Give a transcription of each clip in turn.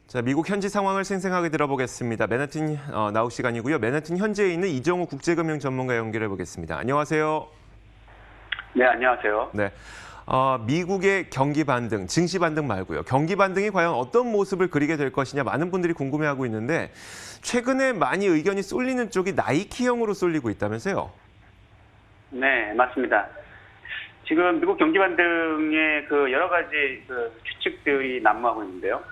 자, 미국 현지 상황을 생생하게 들어보겠습니다. 맨해튼 나우 시간이고요. 맨해튼 현지에 있는 이정우 국제금융 전문가 연결해 보겠습니다. 안녕하세요. 네, 안녕하세요. 네, 미국의 경기 반등, 증시 반등 말고요. 경기 반등이 과연 어떤 모습을 그리게 될 것이냐 많은 분들이 궁금해하고 있는데 최근에 많이 의견이 쏠리는 쪽이 나이키형으로 쏠리고 있다면서요? 네, 맞습니다. 지금 미국 경기 반등의 여러 가지 추측들이 난무하고 있는데요.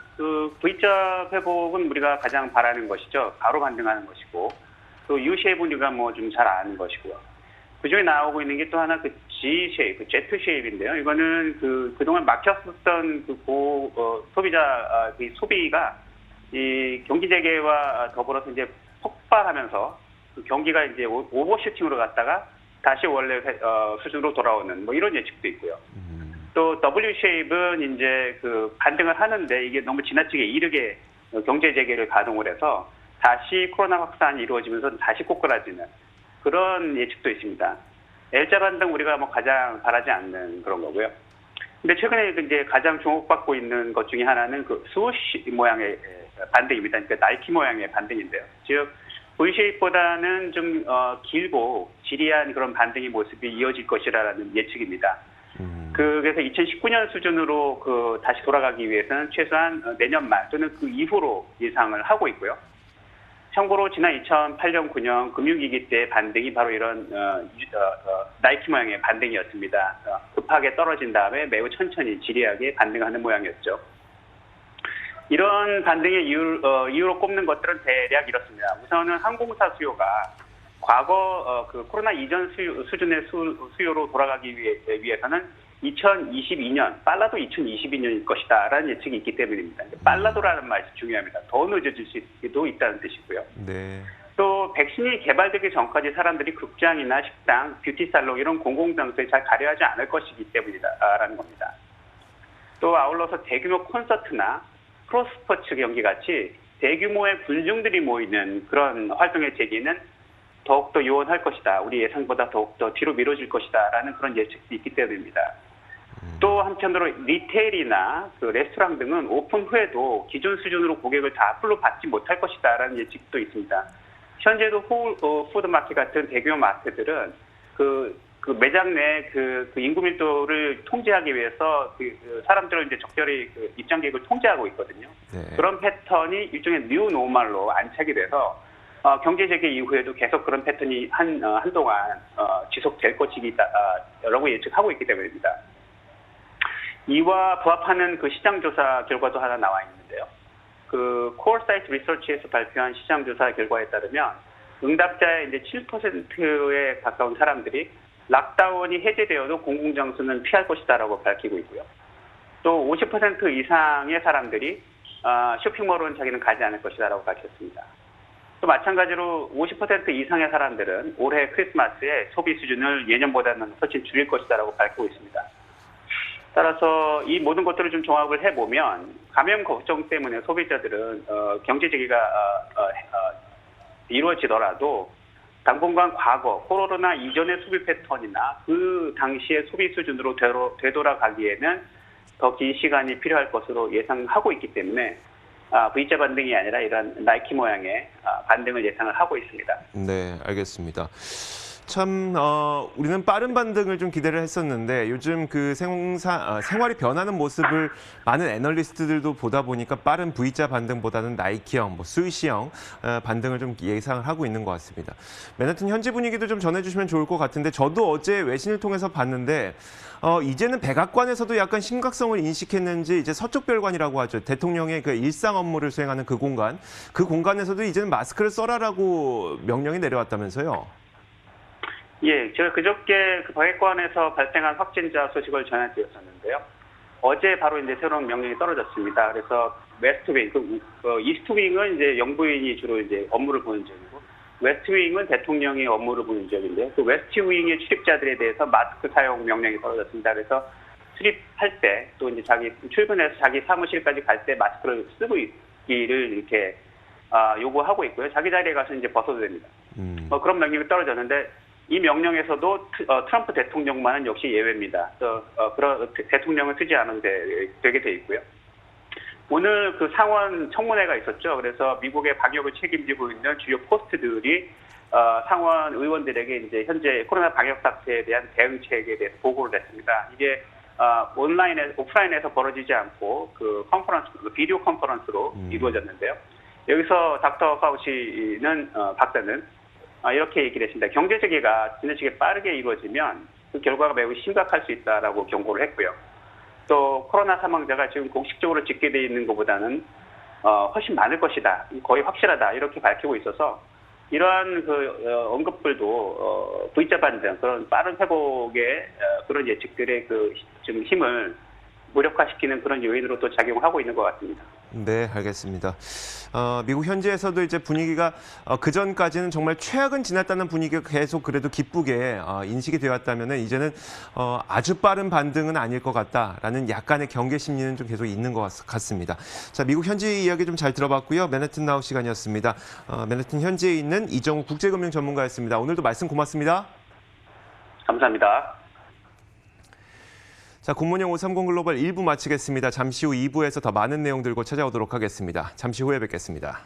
V자 회복은 우리가 가장 바라는 것이죠. 바로 반등하는 것이고, 또 U-쉐입은 우리가 좀 잘 아는 것이고요. 그중에 나오고 있는 게 또 하나 G-쉐입, Z-쉐입인데요. 이거는 그동안 막혔었던 소비자 소비가 이 경기 재개와 더불어서 이제 폭발하면서 경기가 이제 오버슈팅으로 갔다가 다시 원래 수준으로 돌아오는 이런 예측도 있고요. 또 W-쉐입은 이제 반등을 하는데 이게 너무 지나치게 이르게 경제 재개를 가동을 해서 다시 코로나 확산이 이루어지면서 다시 꼬꾸라지는 그런 예측도 있습니다. L자 반등 우리가 가장 바라지 않는 그런 거고요. 근데 최근에 이제 가장 주목받고 있는 것 중에 하나는 스우시 모양의 반등입니다. 그러니까 나이키 모양의 반등인데요. 즉 V-쉐입보다는 좀 길고 지리한 그런 반등의 모습이 이어질 것이라는 예측입니다. 그래서 2019년 수준으로 다시 돌아가기 위해서는 최소한 내년 말 또는 그 이후로 예상을 하고 있고요. 참고로 지난 2008년, 9년 금융위기 때 반등이 바로 이런 나이키 모양의 반등이었습니다. 급하게 떨어진 다음에 매우 천천히 지리하게 반등하는 모양이었죠. 이런 반등의 이유로 꼽는 것들은 대략 이렇습니다. 우선은 항공사 수요가 과거 코로나 이전 수준의 수요로 돌아가기 위해서는 2022년, 빨라도 2022년일 것이다라는 예측이 있기 때문입니다. 빨라도라는 말이 중요합니다. 더 늦어질 수도 있다는 뜻이고요. 네. 또 백신이 개발되기 전까지 사람들이 극장이나 식당, 뷰티 살롱 이런 공공장소에 잘 가려하지 않을 것이기 때문이다라는 겁니다. 또 아울러서 대규모 콘서트나 프로스포츠 경기 같이 대규모의 군중들이 모이는 그런 활동의 재개는 더욱더 요원할 것이다. 우리 예상보다 더욱더 뒤로 미뤄질 것이다라는 그런 예측도 있기 때문입니다. 또 한편으로 리테일이나 레스토랑 등은 오픈 후에도 기존 수준으로 고객을 다 풀로 받지 못할 것이다라는 예측도 있습니다. 현재도 푸드마켓 같은 대규모 마트들은 매장 내 인구 밀도를 통제하기 위해서 사람들을 이제 적절히 입장객을 통제하고 있거든요. 네. 그런 패턴이 일종의 뉴 노멀로 안착이 돼서 경제 재개 이후에도 계속 그런 패턴이 한동안 지속될 것이라고 예측하고 있기 때문입니다. 이와 부합하는 시장 조사 결과도 하나 나와 있는데요. 코어사이트 리서치에서 발표한 시장 조사 결과에 따르면 응답자의 이제 7%에 가까운 사람들이 락다운이 해제되어도 공공장소는 피할 것이다라고 밝히고 있고요. 또 50% 이상의 사람들이 쇼핑몰은 자기는 가지 않을 것이다라고 밝혔습니다. 또 마찬가지로 50% 이상의 사람들은 올해 크리스마스에 소비 수준을 예년보다는 훨씬 줄일 것이다라고 밝히고 있습니다. 따라서 이 모든 것들을 좀 종합을 해보면 감염 걱정 때문에 소비자들은 경제 재개가 이루어지더라도 당분간 과거 코로나 이전의 소비 패턴이나 그 당시의 소비 수준으로 되돌아가기에는 더 긴 시간이 필요할 것으로 예상하고 있기 때문에 V자 반등이 아니라 이런 나이키 모양의 반등을 예상을 하고 있습니다. 네, 알겠습니다. 참 우리는 빠른 반등을 좀 기대를 했었는데 요즘 생활이 변하는 모습을 많은 애널리스트들도 보다 보니까 빠른 V자 반등보다는 나이키형, 스위시형 반등을 좀 예상을 하고 있는 것 같습니다. 맨해튼 현지 분위기도 좀 전해주시면 좋을 것 같은데 저도 어제 외신을 통해서 봤는데 이제는 백악관에서도 약간 심각성을 인식했는지 이제 서쪽별관이라고 하죠. 대통령의 일상 업무를 수행하는 그 공간에서도 이제는 마스크를 써라라고 명령이 내려왔다면서요. 예, 제가 그저께 백악관에서 발생한 확진자 소식을 전해드렸었는데요. 어제 바로 이제 새로운 명령이 떨어졌습니다. 그래서 웨스트윙, 이스트윙은 이제 영부인이 주로 이제 업무를 보는 지역이고, 웨스트윙은 대통령이 업무를 보는 지역인데요. 웨스트윙의 출입자들에 대해서 마스크 사용 명령이 떨어졌습니다. 그래서 출입할 때 또 이제 출근해서 자기 사무실까지 갈 때 마스크를 쓰고 있기를 이렇게 요구하고 있고요. 자기 자리에 가서 이제 벗어도 됩니다. 그런 명령이 떨어졌는데. 이 명령에서도 트럼프 대통령만은 역시 예외입니다. 대통령은 쓰지 않아도 되게 돼 있고요. 오늘 그 상원 청문회가 있었죠. 그래서 미국의 방역을 책임지고 있는 주요 포스트들이 상원 의원들에게 이제 현재 코로나 방역 사태에 대한 대응책에 대해서 보고를 했습니다. 이게 오프라인에서 벌어지지 않고 그 비디오 컨퍼런스로 이루어졌는데요. 여기서 닥터 파우치는 박사는 이렇게 얘기를 했습니다. 경제 재개가 지나치게 빠르게 이루어지면 그 결과가 매우 심각할 수 있다라고 경고를 했고요. 또 코로나 사망자가 지금 공식적으로 집계되어 있는 것보다는 훨씬 많을 것이다, 거의 확실하다 이렇게 밝히고 있어서 이러한 그 언급들도 V자 반등, 그런 빠른 회복의 그런 예측들의 그 좀 힘을 무력화시키는 그런 요인으로 또 작용하고 있는 것 같습니다. 네, 알겠습니다. 미국 현지에서도 이제 분위기가 그전까지는 정말 최악은 지났다는 분위기가 계속 그래도 기쁘게 인식이 되었다면 이제는 아주 빠른 반등은 아닐 것 같다라는 약간의 경계 심리는 좀 계속 있는 것 같습니다. 자, 미국 현지 이야기 좀 잘 들어봤고요. 맨해튼 나우 시간이었습니다. 맨해튼 현지에 있는 이정우 국제금융 전문가였습니다. 오늘도 말씀 고맙습니다. 감사합니다. 자, 굿모닝 530 글로벌 1부 마치겠습니다. 잠시 후 2부에서 더 많은 내용 들고 찾아오도록 하겠습니다. 잠시 후에 뵙겠습니다.